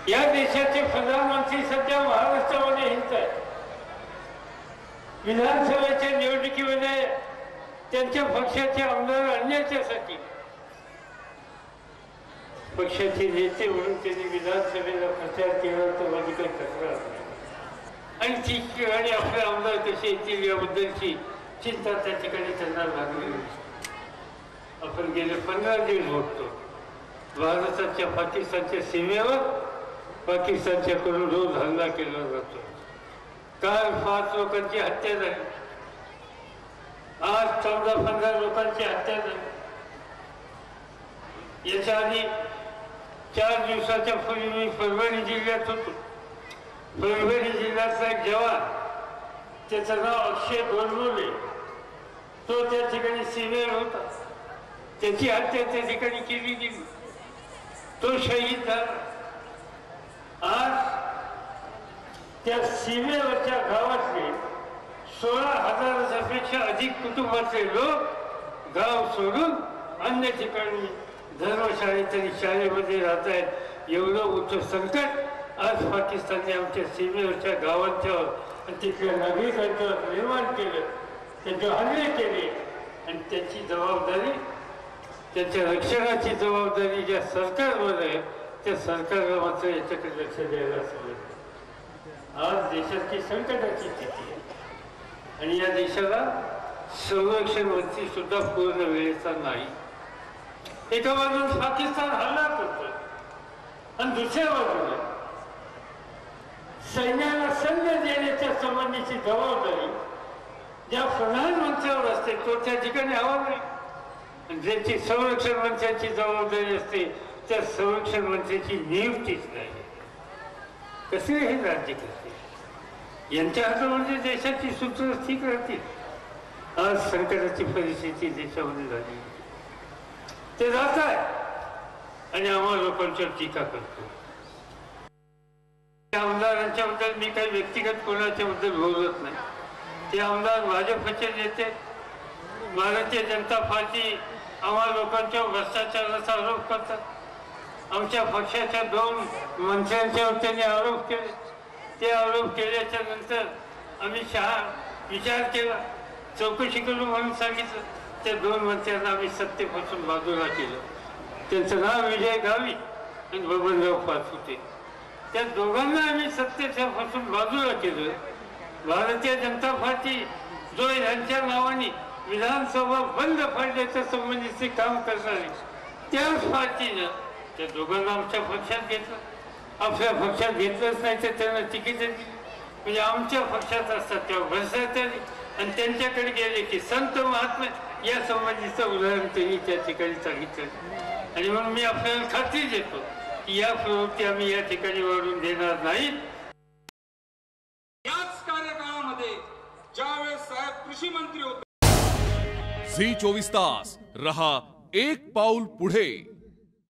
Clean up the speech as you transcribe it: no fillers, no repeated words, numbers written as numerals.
या देशाचे प्रधानमंत्री सध्या महाराष्ट्रामध्ये हिंडत आहेत। विधानसभेच्या निवडणुकीमध्ये त्यांच्या पक्षाचे आमदार आणण्यासाठी पक्षाचे नेते म्हणून त्यांनी विधानसभेला प्रचार केला तर माझी काही तक्रार नाही आणि ठिकठिकाणी आपले आमदार कसे येतील याबद्दलची चिंता त्या ठिकाणी त्यांना लागली। आपण गेले 15 दिवस बघतो भारताच्या पाकिस्तानच्या सीमेवर पाकिस्तानच्याकडून रोज हल्ला केला जातो। काल 5 लोकांची हत्या झाली, आज 14-15 लोकांची हत्या झाली। याच्या आधी 4 दिवसाच्या पूर्वी मी परभणी जिल्ह्यात होतो। परभणी जिल्ह्यातला एक जवान, त्याचं नाव अक्षय बोरमोले, तो त्या ठिकाणी सीमेवर होता, त्याची हत्या त्या ठिकाणी केली गेली, तो शहीद झाला। आज त्या सीमेवरच्या गावातले 16,000पेक्षा अधिक कुटुंबाचे लोक गाव सोडून अन्य ठिकाणी धर्मशाळेत आणि शाळेमध्ये राहत आहेत। एवढं मोठं संकट आज पाकिस्तानने आमच्या सीमेवरच्या गावांच्यावर आणि तिथल्या नागरिकांच्यावर निर्माण केलं, त्यांच्यावर हल्ले केले आणि त्याची जबाबदारी, त्याच्या रक्षणाची जबाबदारी ज्या सरकारवर आहे त्या सरकारला मात्र याच्याकडे लक्ष द्यायला सांगितलं। आज देशाची संकटाची स्थिती आहे आणि या देशाला संरक्षण मंत्री सुद्धा पूर्ण वेळेचा नाही। एका बाजूला पाकिस्तान हल्ला करतोय आणि दुसऱ्या बाजूला सैन्याला सैन्य देण्याच्या संबंधीची जबाबदारी ज्या प्रधानमंत्र्यावर असते तो त्या ठिकाणी हवा नाही आणि ज्याची संरक्षण मंत्र्याची जबाबदारी असते त्या संरक्षण मंत्र्याची नियुक्तीच नाही। कसे हे राज्य करते? यांच्या हातामध्ये देशाची सूत्र ठीक राहतील। आज संकटाची परिस्थिती देशामध्ये झाली, ते जात आहे आणि आम्हा लोकांच्यावर टीका करतो। आमदारांच्या बद्दल मी काही व्यक्तिगत कोणाच्या बद्दल बोलत नाही। ते आमदार भाजपचे नेते, भारतीय जनता पार्टी आम्हा लोकांच्या भ्रष्टाचाराचा आरोप करतात। आमच्या पक्षाच्या 2 मंत्र्यांच्यावर त्यांनी आरोप केले। ते आरोप केल्याच्या नंतर आम्ही विचार केला, चौकशी करू म्हणून सांगितलं। त्या 2 मंत्र्यांना आम्ही सत्तेपासून बाजूला केलं। त्यांचं नाव विजय गावी आणि बबनराव पाचपुते, त्या दोघांना आम्ही सत्तेपासून बाजूला केलं। भारतीय जनता पार्टी जो यांच्या नावाने विधानसभा बंद पाडण्याच्या संबंधीचे काम करणारे त्याच पार्टीनं त्या दोघांना आमच्या पक्षात घेतलं। आपल्या पक्षात घेतलंच नाही तर त्यांना तिकीट दिली, म्हणजे आमच्या पक्षात असतात तेव्हा भ्रष्टाचारी आणि त्यांच्याकडे गेले की संत महात्मा या संबंधीचं उदाहरण त्यांनी त्या ठिकाणी सांगितलं। आणि म्हणून मी आपल्याला खात्री देतो की या प्रवृत्ती आम्ही या ठिकाणी वाढून देणार नाही। याच कार्यकाळामध्ये ज्यावेळेस साहेब कृषी मंत्री होते। झी 24 तास रहा एक पाऊल पुढे।